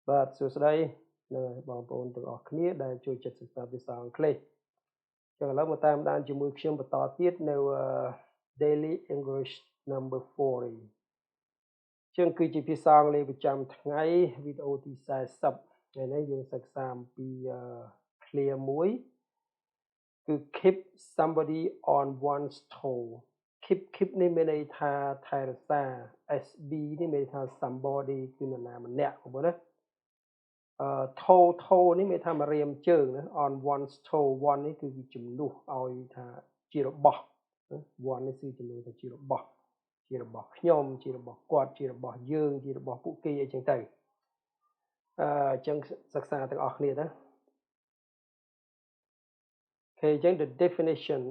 បាទសួស្តីបងប្អូនទាំងអស់គ្នាដែលចូលចិត្តសិក្សាភាសាអង់គ្លេសចឹងឥឡូវមកតាមដានជាមួយខ្ញុំបន្តទៀតនៅ Daily English number 4នេះចឹងគឺជាភាសាអង់គ្លេសប្រចាំថ្ងៃវីដេអូទី40ថ្ងៃនេះយើងសិក្សាអំពីclear មួយគឺ keep somebody on one's toe keep នេះមានន័យថាថែរក្សា SB នេះមានន័យថា somebody គឺនរណាម្នាក់បងប្អូនណាtoe នេះមានថាមករៀមជើងណា on one's toe one នេះគឺជំនួសឲ្យថាជារបស់ one នេះគឺជំនួសថាជារបស់ខ្ញុំជារបស់គាត់ជារបស់យើងជារបស់ពួកគេអីចឹងទៅអញ្ចឹងសិក្សាទាំងអស់គ្នាណាអូខេអញ្ចឹង the definition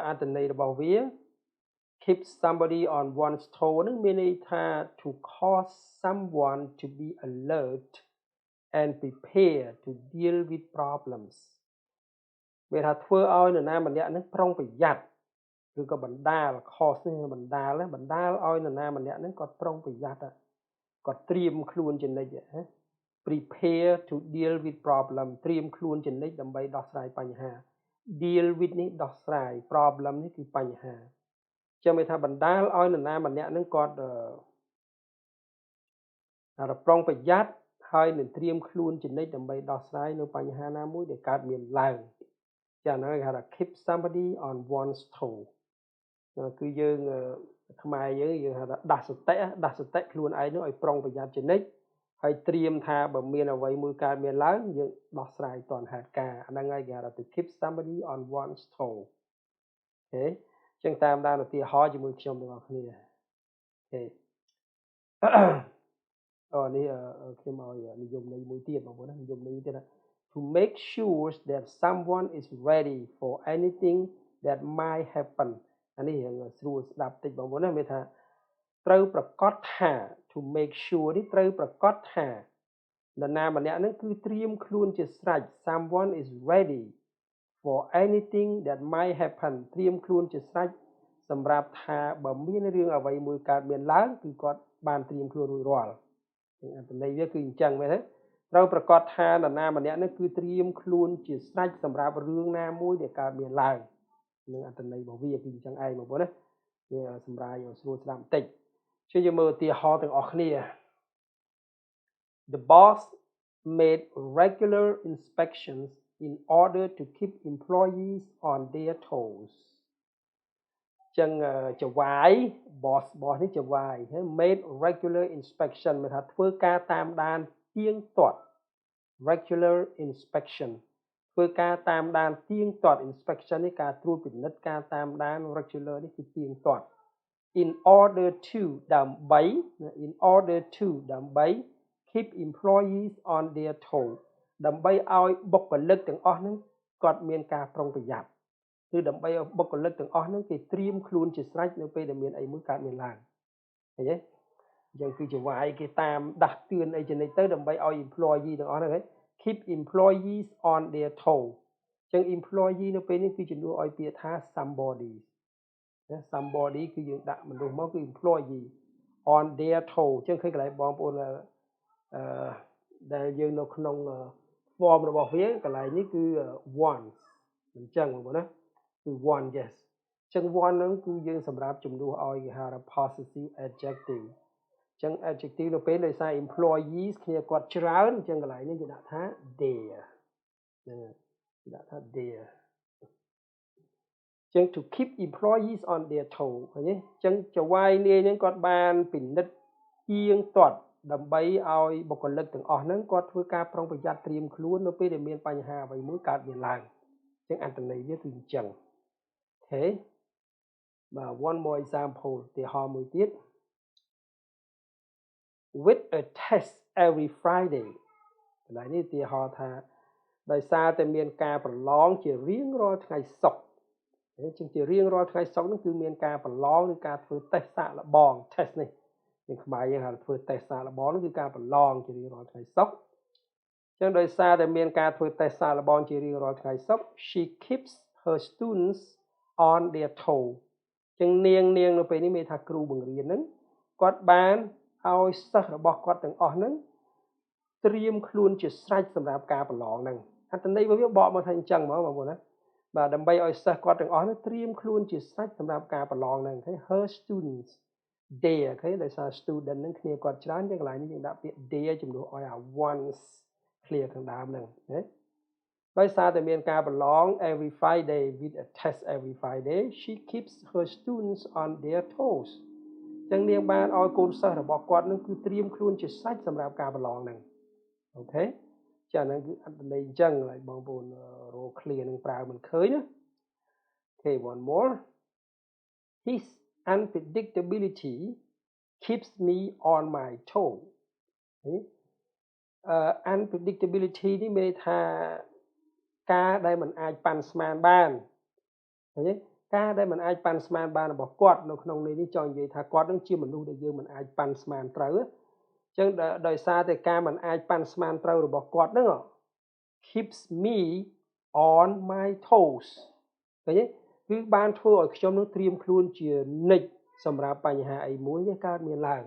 អត្ថន័យរបស់វា keep somebody on one's toe នឹងមានន័យថា to cause someone to be alert and prepare to deal with problems វាថាធ្វើឲ្យនរណាម្នាក់នឹងប្រុងប្រយ័ត្នឬក៏បណ្ដាល cause នេះបណ្ដាលឲ្យនរណាម្នាក់នឹងគាត់ប្រុងប្រយ័ត្នគាត់ត្រៀមខ្លួនជានិច្ច prepare to deal with problem ត្រៀមខ្លួនជានិច្ចដើម្បីដោះស្រាយបញ្ហា deal with នេះដោះស្រាយ problem នេះគឺបញ្ហាចាំមានថាបណ្ដាលឲ្យនរណាម្នាក់នឹងគាត់ប្រុងប្រយ័ត្នហើយនឹងត្រៀមខ្លួនជានិច្ចដើម្បីដោះស្រាយនៅបញ្ហាណាមួយដែលកើតមានឡើងចា៎ហ្នឹងគេហៅថា keep somebody on one's toe គឺយើងខ្មែរយើងហៅថាដាស់សតិខ្លួនឯងនោះឲ្យប្រុងប្រយ័ត្នជានិច្ចហើយត្រៀមថាបើមានអ្វីមួយកើតមានឡើងយើងដោះស្រាយទាន់ហេតុការណ៍អាហ្នឹងហើយគេហៅថា to keep somebody on one's toe អូខេចឹងតាមដានឧទាហរណ៍ជាមួយខ្ញុំទាំងអស់គ្នាអូខេនេះខ្ញុំឲ្យនិយមន័យមួយទៀតបងប្អូនណានិយមន័យទៀតណា to make sure that someone is ready for anything that might happen អានេះស្រួលស្ដាប់តិចបងប្អូនណាមានថាត្រូវប្រកាសថា to make sure នេះត្រូវប្រកាសថានរណាម្នាក់ហ្នឹងគឺត្រៀមខ្លួនជាស្រេច someone is ready for anything that might happen ត្រៀមខ្លួនជាស្រេចសម្រាប់ថាបើមានរឿងអ្វីមួយកើតមានឡើងគឺគាត់បានត្រៀមខ្លួនរួចរាល់អត្ថន័យវាគឺអញ្ចឹងមែនទេត្រូវប្រកាសថានរណាម្នាក់ហ្នឹងគឺត្រៀមខ្លួនជាស្រេចសម្រាប់រឿងណាមួយដែលកើតមានឡើងនឹងអត្ថន័យរបស់វាគឺអញ្ចឹងឯងបងប្អូនណាវាសម្រាប់ឲ្យស្រួលស្ដាប់បន្តិចជួយយើងមើលឧទាហរណ៍ទាំងអស់គ្នា The boss made regular inspections in order to keep employees on their toes ចឹងចវាយ boss នេះចវាយ made regular inspection មានថាធ្វើការតាមដានទៀងទាត់ regular inspection ធ្វើការតាមដានទៀងទាត់ inspection នេះការត្រួតពិនិត្យការតាមដាន regular នេះគឺទៀងទាត់ in order to ដើម្បី keep employees on their toe ដើម្បីឲ្យបុគ្គលិកទាំងអស់ហ្នឹងគាត់មានការប្រុងប្រយ័ត្នគឺដើម្បីឲ្យបុគ្គលិកទាំងអស់ហ្នឹងគេត្រៀមខ្លួនជាស្រេចនៅពេលដែលមានអីមួយកើតមានឡើងឃើញទេអញ្ចឹងគឺជាវាយគេតាមដាស់តឿនអីជានិច្ចទៅដើម្បីឲ្យ employee ទាំងអស់ហ្នឹង keep employees on their toe អញ្ចឹង employee នៅពេលនេះគឺជំនួសឲ្យពាក្យថា somebody somebody គឺយើងដាក់មនុស្សមកគឺ employee on their toe អញ្ចឹងឃើញកន្លែងបងប្អូនដែលយើងនៅក្នុង form របស់វាកន្លែងនេះគឺ one អញ្ចឹងបងប្អូនណាគឺ one yes អញ្ចឹង one ហ្នឹងគឺយើងសម្រាប់ជំនួសឲ្យគេហៅថា possessive adjective អញ្ចឹង adjective នៅពេលដោយសារ employees គ្នាគាត់ច្រើនអញ្ចឹងកន្លែងនេះគេដាក់ថា their ហ្នឹងគេដាក់ថា theirចឹង to keep employees on their toe ឃើញទេចឹងចវាយនាយហ្នឹងគាត់បានពិនិត្យទៀងទាត់ដើម្បីឲ្យបុគ្គលិកទាំងអស់ហ្នឹងគាត់ធ្វើការប្រុងប្រយ័ត្នត្រៀមខ្លួននៅពេលដែលមានបញ្ហាអ្វីមួយកើតមានឡើងចឹងអត្ថន័យវាគឺអញ្ចឹងអូខេបាទ one more example ឧទាហរណ៍មួយទៀត with a test every Friday កន្លែងនេះឧទាហរណ៍ថាដោយសារតែមានការប្រឡងជារៀងរាល់ថ្ងៃសុក្រចឹងជារៀងរាល់ថ្ងៃសុក្រហ្នឹងគឺមានការប្រឡងឬការធ្វើតេស្តសាកល្បង test នេះយើងខ្មែរយើងហៅធ្វើតេស្តសាកល្បងនោះគឺការប្រឡងជារៀងរាល់ថ្ងៃសុក្រចឹងដោយសារតែមានការធ្វើតេស្តសាកល្បងជារៀងរាល់ថ្ងៃសុក្រ she keeps her students on their toe ចឹងនាងនៅពេលនេះមានថាគ្រូបង្រៀនហ្នឹងគាត់បានឲ្យសិស្សរបស់គាត់ទាំងអស់ហ្នឹង ត្រៀមខ្លួនជាស្រេចសម្រាប់ការប្រឡងហ្នឹងអត្ថន័យរបស់វាបកមកថាអញ្ចឹងហ្មងបងប្អូនណាបាទដើម្បីឲ្យសិស្សគាត់ទាំងអស់នោះត្រៀមខ្លួនជាស្រេចសម្រាប់ការប្រឡងហ្នឹងឃើញ her students they ឃើញដោយសារ student ហ្នឹងគ្នាគាត់ច្រើនជាងកន្លែងនេះយើងដាក់ពាក្យ they ជំនួសឲ្យអា once clear ខាងដើមហ្នឹងណាដោយសារតែមានការប្រឡង every Friday with a test every Friday she keeps her students on their toes ចឹងនាងបានឲ្យកូនសិស្សរបស់គាត់នឹងគឺត្រៀមខ្លួនជាស្រេចសម្រាប់ការប្រឡងហ្នឹងអូខេចាហ្នឹងគឺអត្ថន័យអញ្ចឹងហើយបងប្អូនរក clear នឹងប្រើមិនឃើញណាអូខេ one more his unpredictability keeps me on my toe unpredictability នេះមានន័យថាការដែលមិនអាចប៉ាន់ស្មានបានឃើញទេការដែលមិនអាចប៉ាន់ស្មានបានរបស់គាត់នៅក្នុងនេះចង់និយាយថាគាត់នឹងជាមនុស្សដែលយើងមិនអាចប៉ាន់ស្មានត្រូវអញ្ចឹងដោយសារតែការមិនអាចប៉ាន់ស្មានត្រូវរបស់គាត់ហ្នឹង keeps me on my toes ឃើញទេគឺបានធ្វើឲ្យខ្ញុំនឹងត្រៀមខ្លួនជានិច្ចសម្រាប់បញ្ហាអីមួយវាកើតមានឡើង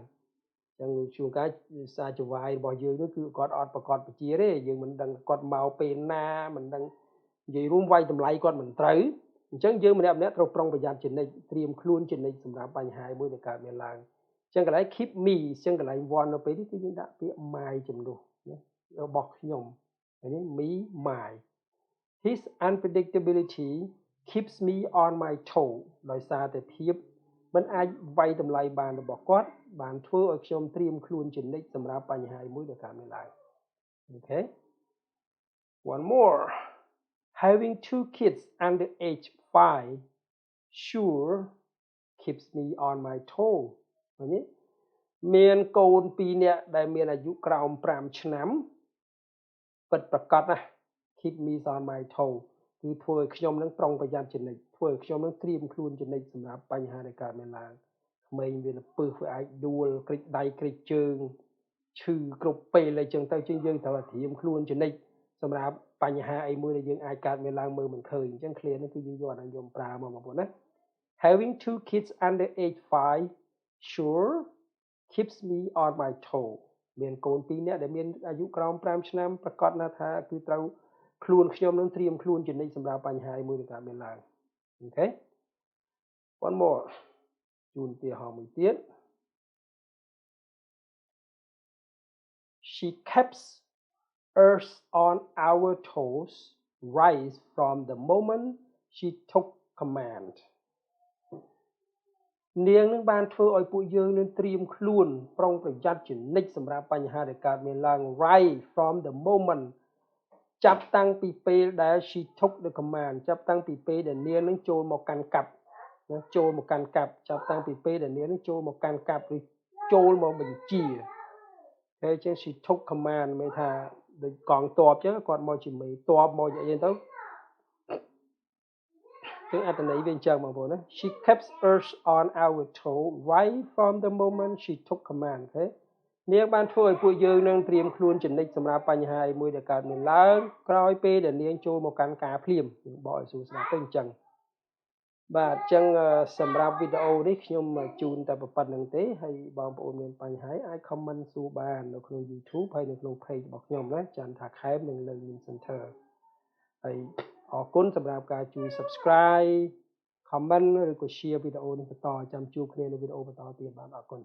ចឹងជួនកាលសារចវាយរបស់យើងនោះគឺគាត់អត់ប្រកបវិជ្ជាទេយើងមិនដឹងគាត់មកពេលណាមិនដឹងនិយាយរួមវាយតម្លៃគាត់មិនត្រូវអញ្ចឹងយើងម្នាក់ត្រូវប្រុងប្រយ័ត្នជានិច្ចត្រៀមខ្លួនជានិច្ចសម្រាប់បញ្ហាមួយដែលកើតមានឡើងអញ្ចឹងកន្លែង keep me អញ្ចឹងកន្លែង one នៅពេលនេះគឺយើងដាក់ពាក្យ my ជំនួសណារបស់ខ្ញុំហើយនេះ me my his unpredictability keeps me on my toe ដោយសារតែភាពមិនអាចវាយតម្លៃបានរបស់គាត់បានធ្វើឲ្យខ្ញុំត្រៀមខ្លួនជានិច្ចសម្រាប់បញ្ហាមួយដែលកើតមានឡើងអូខេ one more having two kids under age 5 sure keeps me on my toe ឃើញទេមានកូន2នាក់ដែលមានអាយុក្រោម5ឆ្នាំពិតប្រាកដណាស់ keep me on my toe គឺធ្វើឲ្យខ្ញុំនឹងប្រុងប្រយ័ត្នជានិច្ចធ្វើឲ្យខ្ញុំនឹងត្រៀមខ្លួនជានិច្ចសម្រាប់បញ្ហាដែលកើតមានឡើងក្មេងវាពឹសវាអាចដួលគ្រិចដៃគ្រិចជើងឈឺគ្រប់ពេលអីចឹងទៅជាងយើងត្រូវតែត្រៀមខ្លួនជានិច្ចសម្រាប់បញ្ហាអីមួយដែលយើងអាចកើតមានឡើងមើលមិនឃើញអញ្ចឹង clear នេះគឺយើងយកអានឹងយកប្រើមកបងប្អូនណា having two kids under age 5 sure keeps me on my toe មានកូន2នាក់ដែលមានអាយុក្រោម5ឆ្នាំប្រកាសណាស់ថាគឺត្រូវខ្លួនខ្ញុំនឹងត្រៀមខ្លួនជានិច្ចសម្រាប់បញ្ហាមួយដែលកើតមានឡើងអូខេ one more ជូនឧទាហរណ៍មួយទៀត she keeps us on our toes right from the moment she took command នាងនឹងបានធ្វើឲ្យពួកយើងនឹងត្រៀមខ្លួនប្រុងប្រយ័ត្នជានិច្ចសម្រាប់បញ្ហាដែលកើតមានឡើង right from the moment ចាប់តាំងពីពេលដែល she took the command ចាប់តាំងពីពេលដែលនាងនឹងចូលមកកាន់កាប់ណាចូលមកកាន់កាប់ចាប់តាំងពីពេលដែលនាងនឹងចូលមកកាន់កាប់ឬចូលមកបញ្ជាហើយជាង she took command មានថាដូចកងទ័ពចឹងគាត់មកជាមេទ័ពមកអីទៅគឺអត្ថន័យវាអញ្ចឹងបងប្អូនណា she kept us on our toe right from the moment she took command អូខេនាងបានធ្វើឲ្យពួកយើងនឹងត្រៀមខ្លួនជានិច្ចសម្រាប់បញ្ហាមួយដែលកើតមានឡើងក្រោយពេលដែលនាងចូលមកកាន់ការភ្លាមបកឲ្យស្រួលស្ដាប់ទៅអញ្ចឹងបាទអញ្ចឹងសម្រាប់វីដេអូនេះខ្ញុំជូនតែប៉ុណ្្នឹងទេហើយបងប្អូនមានបញ្ហាអាច comment សួរបាននៅក្នុង YouTube ហើយនៅក្នុង page របស់ខ្ញុំណាចន្ទថាខែមនិង Learning Center ហើយអរគុណសម្រាប់ការជួយ subscribe comment ឬក៏ share វីដេអូនេះបន្តចាំជួបគ្នានៅវីដេអូបន្តទៀតបាទអរគុណ